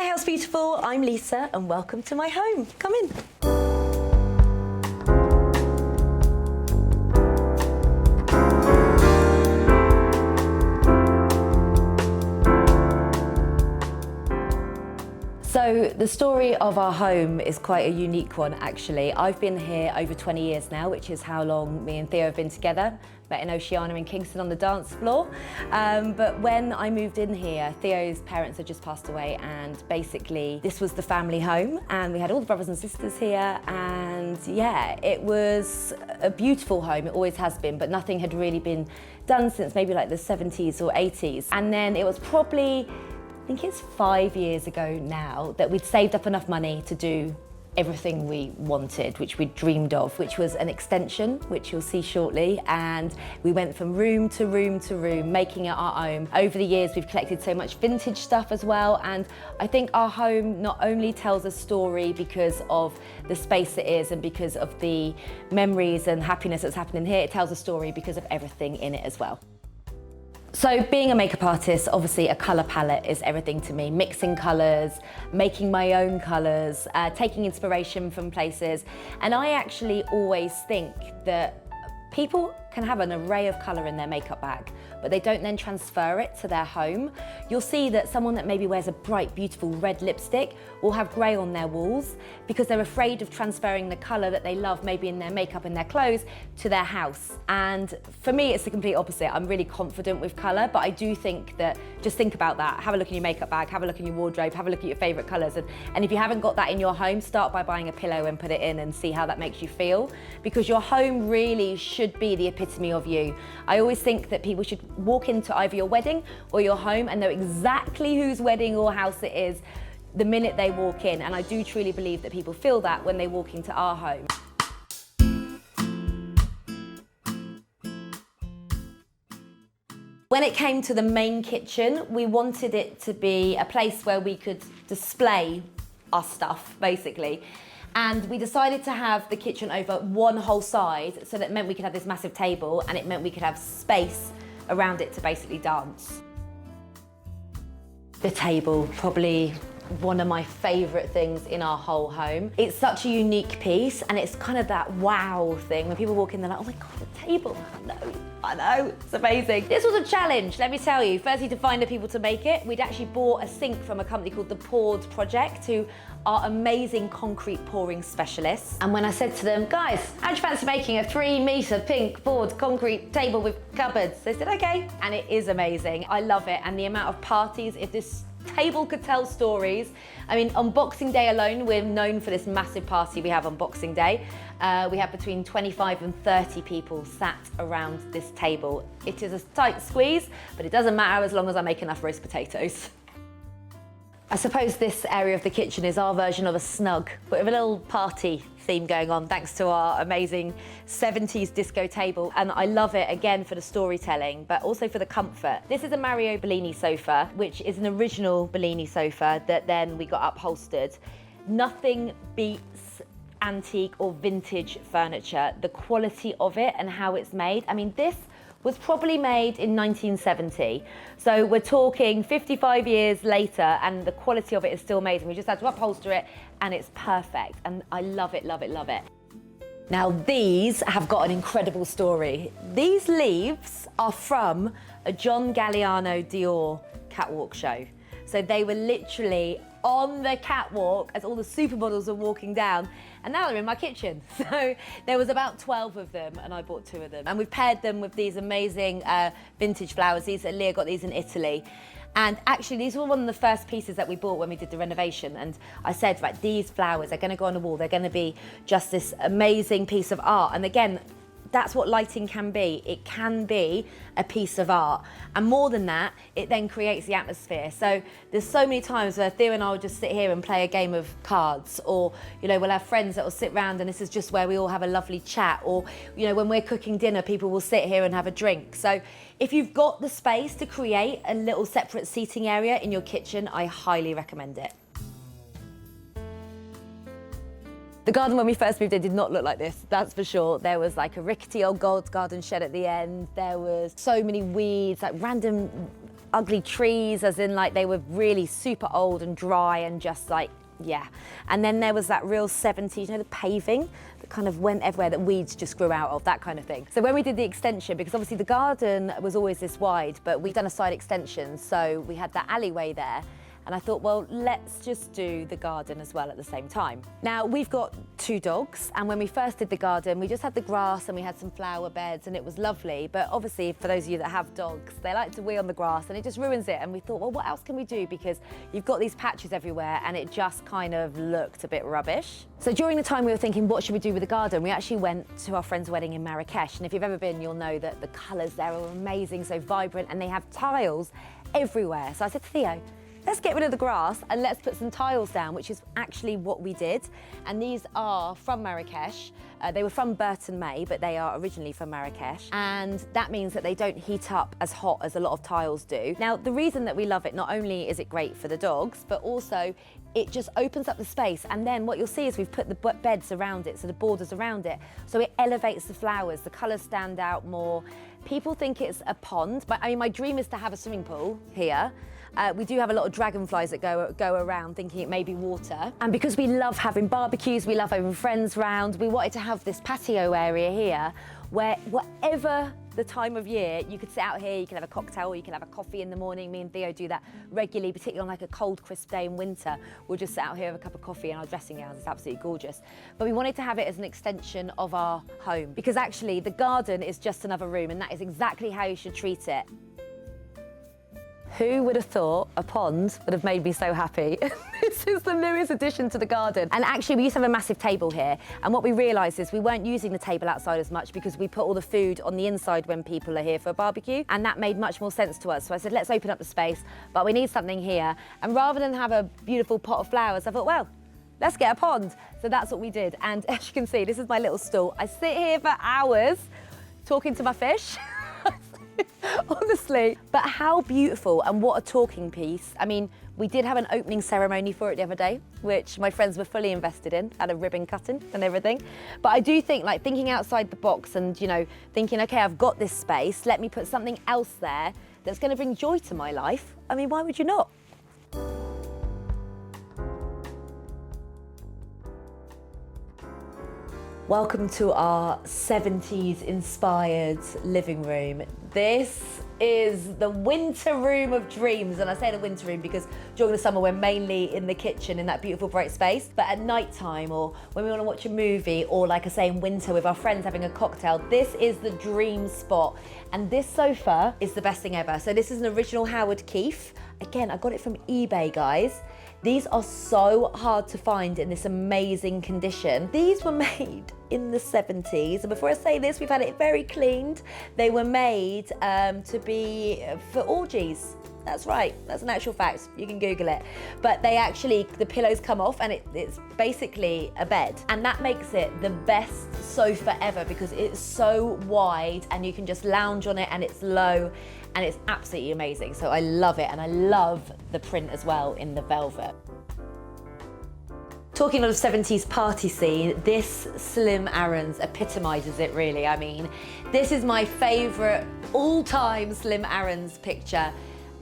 House Beautiful, I'm Lisa and welcome to my home. Come in. So the story of our home is quite a unique one actually. I've been here over 20 years now, which is how long me and Theo have been together. Met in Oceana in Kingston on the dance floor. But when I moved in here, Theo's parents had just passed away, and basically this was the family home, and we had all the brothers and sisters here, and yeah, it was a beautiful home. It always has been, but nothing had really been done since maybe like the 70s or 80s. And then it was probably, I think it's 5 years ago now, that we'd saved up enough money to do everything we wanted, which we dreamed of, which was an extension, which you'll see shortly. And we went from room to room to room, making it our own. Over the years, we've collected so much vintage stuff as well. And I think our home not only tells a story because of the space it is and because of the memories and happiness that's happening here, it tells a story because of everything in it as well. So being a makeup artist, obviously a colour palette is everything to me. Mixing colours, making my own colours, taking inspiration from places. And I actually always think that people can have an array of colour in their makeup bag, but they don't then transfer it to their home. You'll see that someone that maybe wears a bright, beautiful red lipstick will have grey on their walls because they're afraid of transferring the colour that they love, maybe in their makeup and their clothes, to their house. And for me, it's the complete opposite. I'm really confident with colour, but I do think that, just think about that. Have a look in your makeup bag, have a look in your wardrobe, have a look at your favourite colours. And if you haven't got that in your home, start by buying a pillow and put it in and see how that makes you feel, because your home really should be the epitome of you. I always think that people should walk into either your wedding or your home and know exactly whose wedding or house it is the minute they walk in. And I do truly believe that people feel that when they walk into our home. When it came to the main kitchen, we wanted it to be a place where we could display our stuff, basically. And we decided to have the kitchen over one whole side, so that meant we could have this massive table, and it meant we could have space around it to basically dance. The table, probably one of my favourite things in our whole home. It's such a unique piece, and it's kind of that wow thing. When people walk in, they're like, oh my God, the table. I know, it's amazing. This was a challenge, let me tell you. Firstly, to find the people to make it. We'd actually bought a sink from a company called The Poured Project, who are amazing concrete pouring specialists. And when I said to them, guys, how do you fancy making a 3-metre pink poured concrete table with cupboards? They said, okay. And it is amazing. I love it. And the amount of parties, if this table could tell stories. I mean, on Boxing Day alone, we're known for this massive party we have on Boxing Day. We have between 25 and 30 people sat around this table. It is a tight squeeze, but it doesn't matter as long as I make enough roast potatoes. I suppose this area of the kitchen is our version of a snug, but with a little party theme going on, thanks to our amazing 70s disco table. And I love it, again, for the storytelling, but also for the comfort. This is a Mario Bellini sofa, which is an original Bellini sofa that then we got upholstered. Nothing beats antique or vintage furniture. The quality of it and how it's made. I mean, this was probably made in 1970. So we're talking 55 years later, and the quality of it is still amazing. We just had to upholster it, and it's perfect. And I love it, love it, love it. Now these have got an incredible story. These leaves are from a John Galliano Dior catwalk show. So they were literally on the catwalk as all the supermodels were walking down, and now they're in my kitchen. So there was about 12 of them, and I bought 2 of them. And we've paired them with these amazing vintage flowers. Leah got these in Italy. And actually, these were one of the first pieces that we bought when we did the renovation. And I said, right, these flowers are going to go on the wall. They're going to be just this amazing piece of art. And again, that's what lighting can be. It can be a piece of art. And more than that, it then creates the atmosphere. So there's so many times where Theo and I will just sit here and play a game of cards, or, you know, we'll have friends that will sit around and this is just where we all have a lovely chat. Or, you know, when we're cooking dinner, people will sit here and have a drink. So if you've got the space to create a little separate seating area in your kitchen, I highly recommend it. The garden when we first moved in did not look like this, that's for sure. There was like a rickety old garden shed at the end. There was so many weeds, like random ugly trees, as in like they were really super old and dry and just like, yeah. And then there was that real 70s, you know, the paving that kind of went everywhere that weeds just grew out of, that kind of thing. So when we did the extension, because obviously the garden was always this wide, but we've done a side extension, so we had that alleyway there. And I thought, well, let's just do the garden as well at the same time. Now, we've got 2 dogs, and when we first did the garden, we just had the grass and we had some flower beds, and it was lovely. But obviously, for those of you that have dogs, they like to wee on the grass, and it just ruins it. And we thought, well, what else can we do? Because you've got these patches everywhere, and it just kind of looked a bit rubbish. So during the time we were thinking, what should we do with the garden? We actually went to our friend's wedding in Marrakesh, and if you've ever been, you'll know that the colours there are amazing, so vibrant, and they have tiles everywhere. So I said to Theo, let's get rid of the grass and let's put some tiles down, which is actually what we did. And these are from Marrakesh. They were from Burton May, but they are originally from Marrakesh. And that means that they don't heat up as hot as a lot of tiles do. Now, the reason that we love it, not only is it great for the dogs, but also it just opens up the space. And then what you'll see is we've put the beds around it, so the borders around it. So it elevates the flowers, the colours stand out more. People think it's a pond, but I mean, my dream is to have a swimming pool here. We do have a lot of dragonflies that go around thinking it may be water. And because we love having barbecues, we love having friends round, we wanted to have this patio area here where whatever the time of year, you could sit out here, you can have a cocktail, or you can have a coffee in the morning. Me and Theo do that regularly, particularly on like a cold, crisp day in winter. We'll just sit out here with a cup of coffee in our dressing gowns. It's absolutely gorgeous. But we wanted to have it as an extension of our home, because actually the garden is just another room, and that is exactly how you should treat it. Who would have thought a pond would have made me so happy? This is the newest addition to the garden. And actually, we used to have a massive table here. And what we realised is we weren't using the table outside as much because we put all the food on the inside when people are here for a barbecue. And that made much more sense to us. So I said, let's open up the space, but we need something here. And rather than have a beautiful pot of flowers, I thought, well, let's get a pond. So that's what we did. And as you can see, this is my little stool. I sit here for hours talking to my fish. Honestly, but how beautiful, and what a talking piece. I mean, we did have an opening ceremony for it the other day, which my friends were fully invested in, had a ribbon cutting and everything. But I do think, like, thinking outside the box and, you know, thinking, okay, I've got this space, let me put something else there that's going to bring joy to my life. I mean, why would you not? Welcome to our 70s inspired living room. This is the winter room of dreams. And I say the winter room because during the summer we're mainly in the kitchen in that beautiful bright space. But at night time, or when we want to watch a movie, or like I say in winter with our friends having a cocktail, this is the dream spot. And this sofa is the best thing ever. So this is an original Howard Keefe. Again, I got it from eBay, guys. These are so hard to find in this amazing condition. These were made in the 70s. And before I say this, we've had it very cleaned. They were made to be for orgies. That's right, that's an actual fact. You can Google it. But they actually, the pillows come off and it's basically a bed. And that makes it the best sofa ever because it's so wide and you can just lounge on it and it's low and it's absolutely amazing. So I love it, and I love the print as well in the velvet. Talking of 70s party scene, this Slim Aarons epitomises it really. I mean, this is my favourite all-time Slim Aarons picture.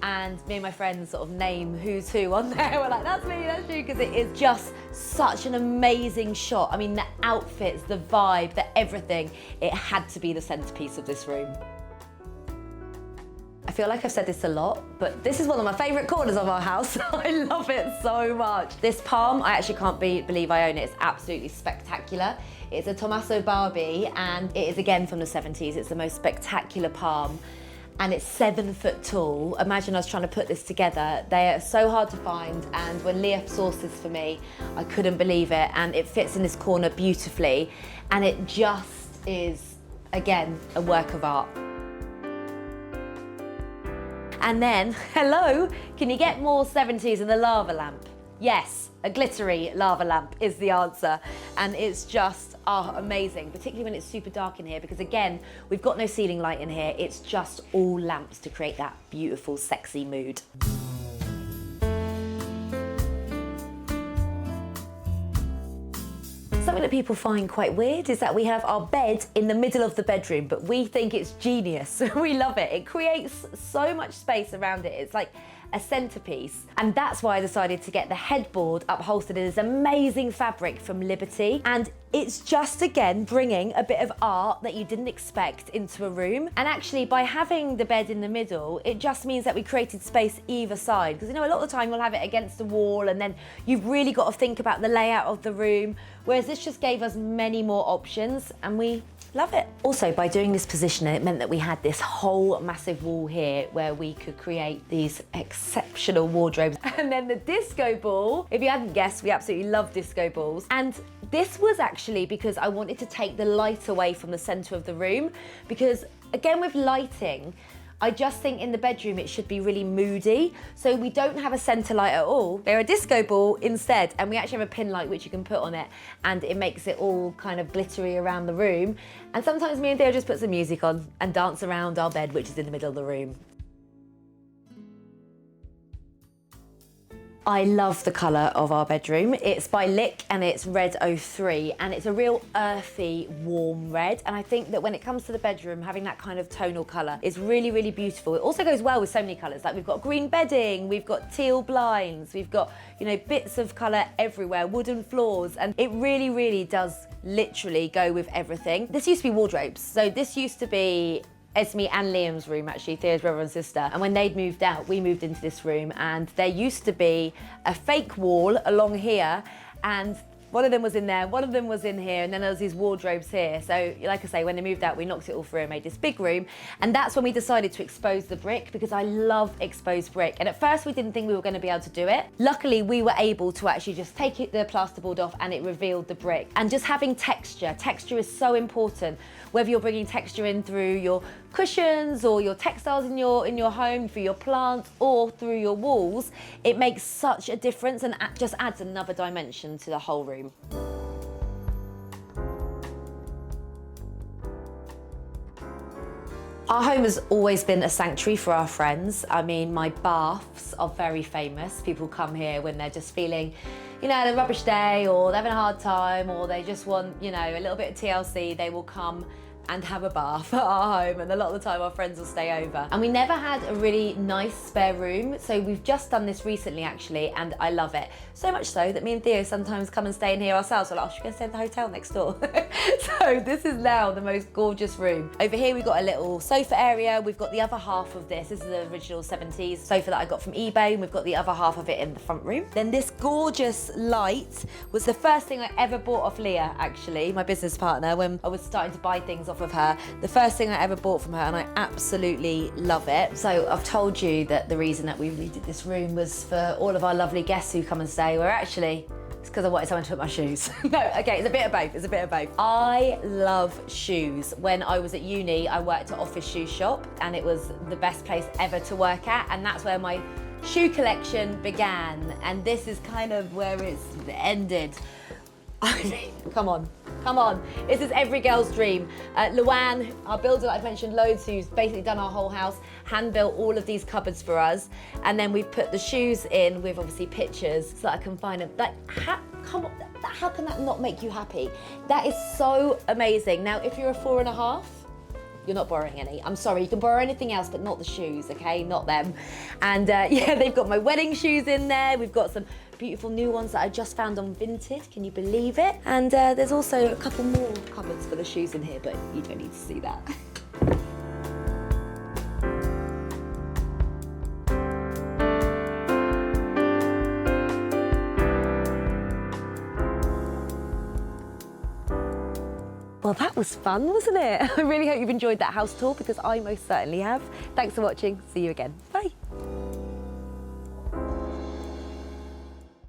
And me and my friends sort of name who's who on there. We're like, that's me, that's you, because it is just such an amazing shot. I mean, the outfits, the vibe, the everything. It had to be the centerpiece of this room. I feel like I've said this a lot, but this is one of my favourite corners of our house. I love it so much. This palm, I actually can't believe I own it. It's absolutely spectacular. It's a Tommaso Barbie, and it is again from the 70s. It's the most spectacular palm. And it's 7 foot tall. Imagine us trying to put this together. They are so hard to find, and when Leah sourced this for me, I couldn't believe it, and it fits in this corner beautifully, and it just is, again, a work of art. And then, hello, can you get more 70s than the lava lamp? Yes, a glittery lava lamp is the answer, and it's just amazing, particularly when it's super dark in here, because again, we've got no ceiling light in here. It's just all lamps to create that beautiful, sexy mood. So Something that people find quite weird is that we have our bed in the middle of the bedroom, but we think it's genius. We love it. It creates so much space around it. It's like a centerpiece. And that's why I decided to get the headboard upholstered in this amazing fabric from Liberty. And it's just, again, bringing a bit of art that you didn't expect into a room. And actually, by having the bed in the middle, it just means that we created space either side. Because, you know, a lot of the time you'll have it against the wall and then you've really got to think about the layout of the room. Whereas this just gave us many more options and we love it. Also, by doing this positioning, it meant that we had this whole massive wall here where we could create these exceptional wardrobes. And then the disco ball, if you hadn't guessed, we absolutely love disco balls. And this was actually because I wanted to take the light away from the center of the room, because again, with lighting, I just think in the bedroom it should be really moody. So we don't have a centre light at all. They're a disco ball instead, and we actually have a pin light which you can put on it, and it makes it all kind of glittery around the room. And sometimes me and Theo just put some music on and dance around our bed, which is in the middle of the room. I love the colour of our bedroom. It's by Lick and it's Red 03, and it's a real earthy, warm red. And I think that when it comes to the bedroom, having that kind of tonal colour is really, really beautiful. It also goes well with so many colours. Like we've got green bedding, we've got teal blinds, we've got, you know, bits of colour everywhere, wooden floors, and it really, really does literally go with everything. This used to be wardrobes. So this used to be Esme and Liam's room, actually, Theo's brother and sister. And when they'd moved out, we moved into this room, and there used to be a fake wall along here, and one of them was in there, one of them was in here, and then there was these wardrobes here. So, like I say, when they moved out, we knocked it all through and made this big room. And that's when we decided to expose the brick, because I love exposed brick. And at first we didn't think we were going to be able to do it. Luckily, we were able to actually just take the plasterboard off and it revealed the brick. And just having texture. Texture is so important. Whether you're bringing texture in through your cushions or your textiles in your home, for your plants or through your walls, it makes such a difference and just adds another dimension to the whole room. Our home has always been a sanctuary for our friends. I mean, my baths are very famous. People come here when they're just feeling, you know, a rubbish day, or they're having a hard time, or they just want, you know, a little bit of TLC. They will come and have a bath at our home, and a lot of the time our friends will stay over. And we never had a really nice spare room, so we've just done this recently actually, and I love it. So much so that me and Theo sometimes come and stay in here ourselves. We're like, oh, should we go stay in the hotel next door? So this is now the most gorgeous room. Over here we've got a little sofa area. We've got the other half of this. This is the original 70s sofa that I got from eBay, and we've got the other half of it in the front room. Then this gorgeous light was the first thing I ever bought off Leah, actually, my business partner, when I was starting to buy things off of her. The first thing I ever bought from her, and I absolutely love it. So I've told you that the reason that we redid this room was for all of our lovely guests who come and stay, where actually it's because I wanted someone to put my shoes. No, okay, it's a bit of both, it's a bit of both. I love shoes. When I was at uni, I worked at Office Shoe Shop, and it was the best place ever to work at, and that's where my shoe collection began, and this is kind of where it's ended. I mean, come on. This is every girl's dream. Luann, our builder that I've mentioned loads, who's basically done our whole house, hand-built all of these cupboards for us. And then we've put the shoes in with obviously pictures so that I can find them. Like, come on, how can that not make you happy? That is so amazing. Now, if you're a 4.5, you're not borrowing any. I'm sorry, you can borrow anything else, but not the shoes, okay? Not them. And yeah, they've got my wedding shoes in there. We've got some beautiful new ones that I just found on Vinted, can you believe it? And there's also a couple more cupboards for the shoes in here, but you don't need to see that. Well, that was fun, wasn't it? I really hope you've enjoyed that house tour, because I most certainly have. Thanks for watching. See you again. Bye.